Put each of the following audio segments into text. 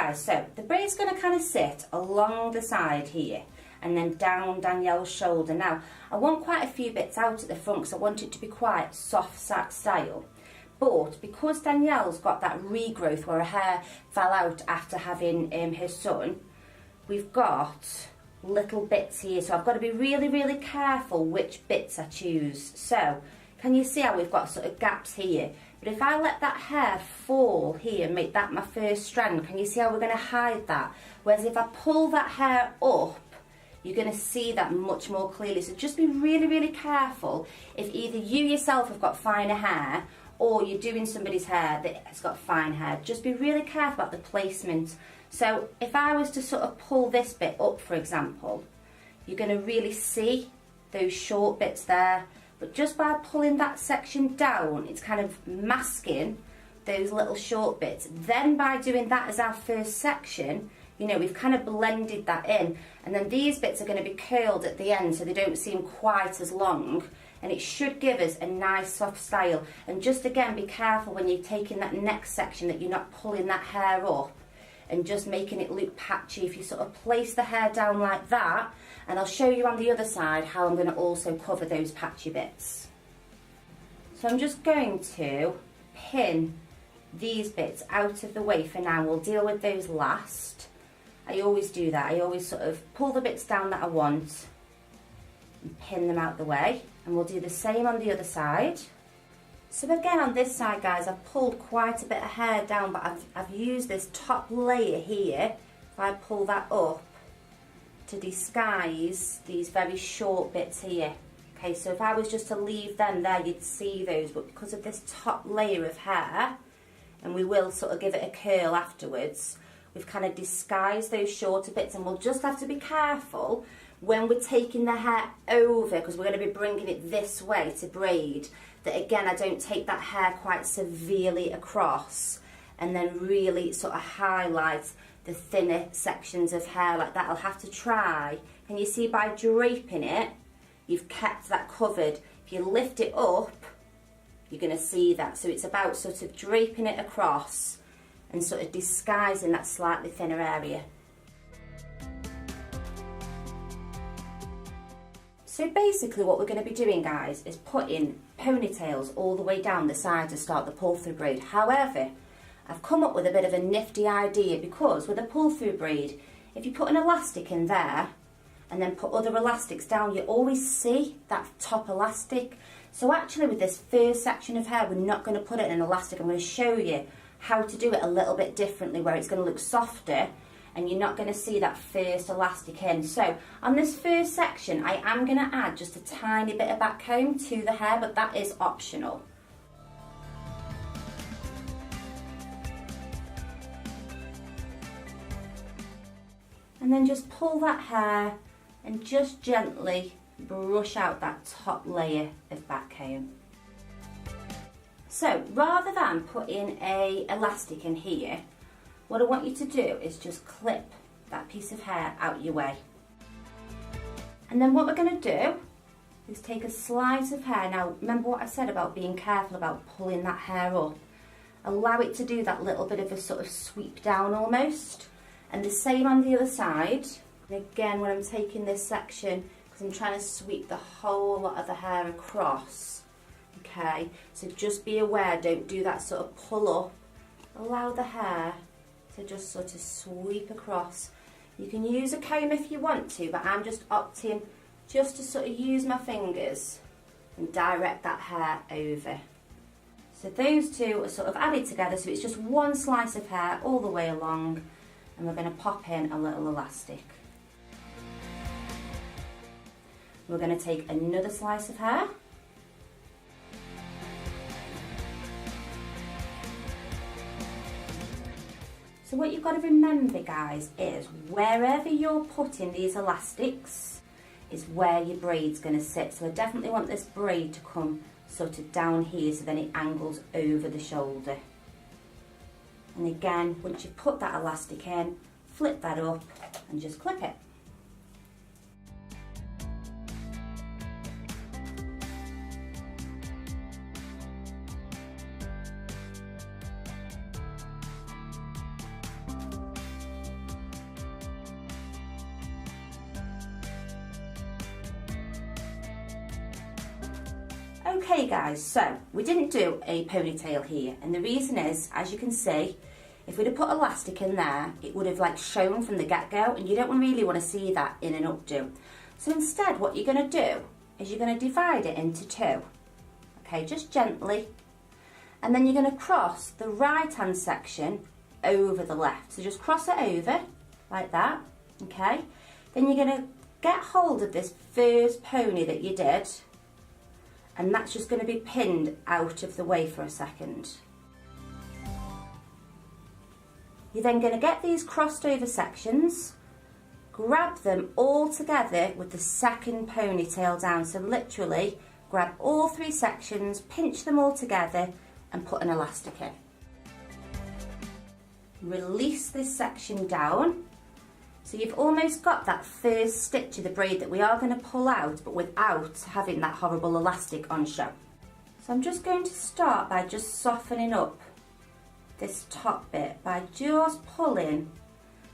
guys, so the braid's going to kind of sit along the side here and then down Danielle's shoulder. Now, I want quite a few bits out at the front because I want it to be quite soft sack style. But because Danielle's got that regrowth where her hair fell out after having her son, we've got little bits here. So I've got to be really, really careful which bits I choose. So, can you see how we've got sort of gaps here? But if I let that hair fall here and make that my first strand, can you see how we're going to hide that? Whereas if I pull that hair up, you're going to see that much more clearly. So just be really, really careful if either you yourself have got finer hair or you're doing somebody's hair that has got fine hair. Just be really careful about the placement. So if I was to sort of pull this bit up, for example, you're going to really see those short bits there. But just by pulling that section down, it's kind of masking those little short bits. Then by doing that as our first section, you know, we've kind of blended that in. And then these bits are going to be curled at the end so they don't seem quite as long. And it should give us a nice soft style. And just again, be careful when you're taking that next section that you're not pulling that hair up and just making it look patchy. If you sort of place the hair down like that, and I'll show you on the other side how I'm going to also cover those patchy bits. So I'm just going to pin these bits out of the way for now. We'll deal with those last. I always do that. I always sort of pull the bits down that I want and pin them out the way. And we'll do the same on the other side. So again on this side, guys, I've pulled quite a bit of hair down, but I've used this top layer here. If I pull that up to disguise these very short bits here. Okay, so if I was just to leave them there, you'd see those, but because of this top layer of hair, and we will sort of give it a curl afterwards, we've kind of disguised those shorter bits. And we'll just have to be careful when we're taking the hair over, because we're going to be bringing it this way to braid, that again I don't take that hair quite severely across and then really sort of highlight the thinner sections of hair like that. I'll have to try. Can you see by draping it, you've kept that covered. If you lift it up, you're going to see that. So it's about sort of draping it across and sort of disguising that slightly thinner area. So basically what we're going to be doing, guys, is putting ponytails all the way down the side to start the pull through braid. However, I've come up with a bit of a nifty idea, because with a pull through braid, if you put an elastic in there and then put other elastics down, you always see that top elastic. So actually with this first section of hair, we're not going to put it in an elastic. I'm going to show you how to do it a little bit differently, where it's going to look softer and you're not going to see that first elastic in. So on this first section, I am going to add just a tiny bit of back comb to the hair, but that is optional. And then just pull that hair and just gently brush out that top layer of back comb. So rather than putting a elastic in here, what I want you to do is just clip that piece of hair out your way. And then what we're going to do is take a slice of hair. Now remember what I said about being careful about pulling that hair up. Allow it to do that little bit of a sort of sweep down almost. And the same on the other side. And again, when I'm taking this section, because I'm trying to sweep the whole lot of the hair across. Okay, so just be aware, don't do that sort of pull up. Allow the hair to just sort of sweep across. You can use a comb if you want to, but I'm just opting just to sort of use my fingers and direct that hair over. So those two are sort of added together, so it's just one slice of hair all the way along, and we're going to pop in a little elastic. We're going to take another slice of hair. So what you've got to remember, guys, is wherever you're putting these elastics is where your braid's going to sit. So I definitely want this braid to come sort of down here, so then it angles over the shoulder. And again, once you put that elastic in, flip that up and just clip it. Okay guys, so we didn't do a ponytail here, and the reason is, as you can see, if we'd have put elastic in there, it would have like shown from the get-go, and you don't really want to see that in an updo. So instead, what you're going to do is you're going to divide it into two. Okay, just gently. And then you're going to cross the right-hand section over the left. So just cross it over, like that, okay? Then you're going to get hold of this first pony that you did, and that's just going to be pinned out of the way for a second. You're then going to get these crossed over sections, grab them all together with the second ponytail down. So literally grab all three sections, pinch them all together and put an elastic in. Release this section down. So you've almost got that first stitch of the braid that we are going to pull out, but without having that horrible elastic on show. So I'm just going to start by just softening up this top bit by just pulling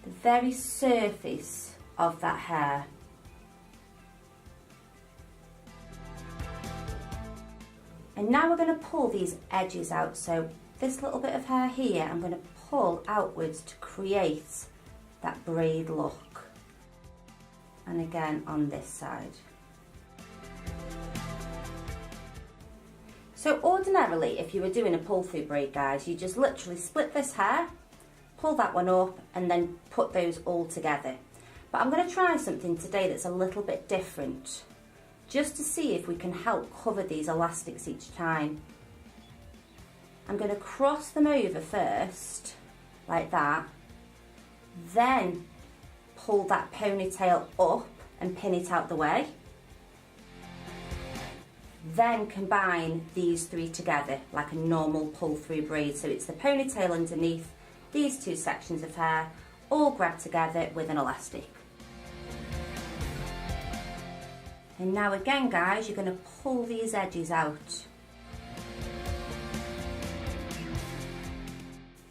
the very surface of that hair. And now we're going to pull these edges out. So this little bit of hair here, I'm going to pull outwards to create that braid look. And again on this side. So ordinarily, if you were doing a pull through braid, guys, you just literally split this hair, pull that one up and then put those all together. But I'm going to try something today that's a little bit different, just to see if we can help cover these elastics each time. I'm going to cross them over first, like that, then pull that ponytail up and pin it out the way. Then combine these three together like a normal pull through braid. So it's the ponytail underneath, these two sections of hair, all grabbed together with an elastic. And now again guys, you're going to pull these edges out.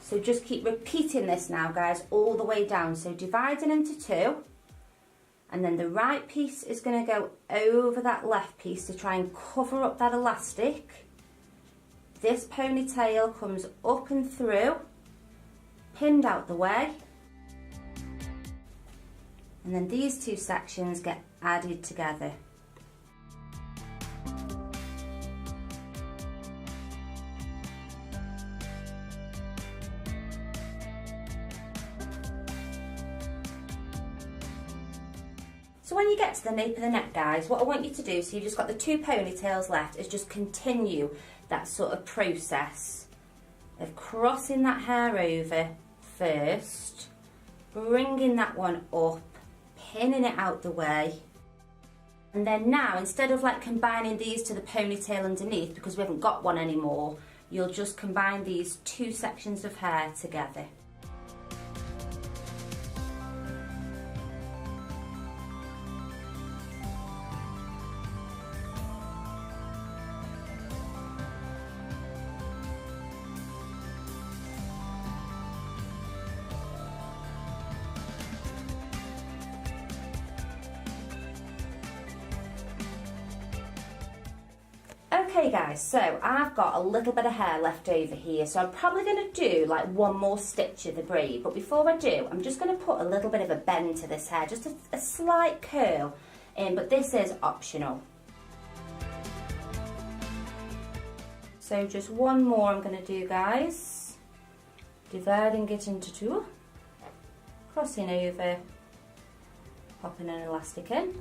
So just keep repeating this now guys, all the way down. So dividing into two, and then the right piece is going to go over that left piece to try and cover up that elastic. This ponytail comes up and through, pinned out the way. And then these two sections get added together. So when you get to the nape of the neck guys, what I want you to do, so you've just got the two ponytails left, is just continue that sort of process of crossing that hair over first, bringing that one up, pinning it out the way, and then now instead of like combining these to the ponytail underneath, because we haven't got one anymore, you'll just combine these two sections of hair together. Okay guys, so I've got a little bit of hair left over here, so I'm probably going to do like one more stitch of the braid, but before I do, I'm just going to put a little bit of a bend to this hair, just a slight curl in, but this is optional. So just one more I'm going to do guys, dividing it into two, crossing over, popping an elastic in.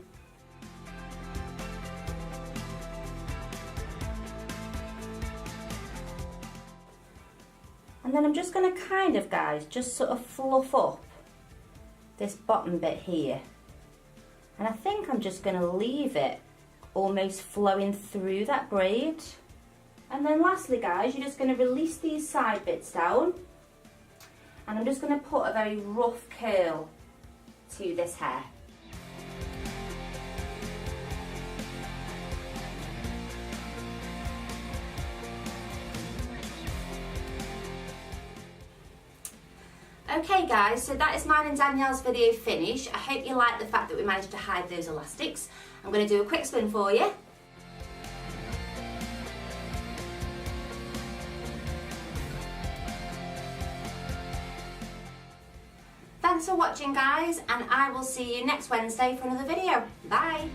And then I'm just going to kind of, guys, just sort of fluff up this bottom bit here. And I think I'm just going to leave it almost flowing through that braid. And then lastly, guys, you're just going to release these side bits down. And I'm just going to put a very rough curl to this hair. Okay guys, so that is mine and Danielle's video finished. I hope you like the fact that we managed to hide those elastics. I'm going to do a quick spin for you. Thanks for watching, guys, and I will see you next Wednesday for another video. Bye!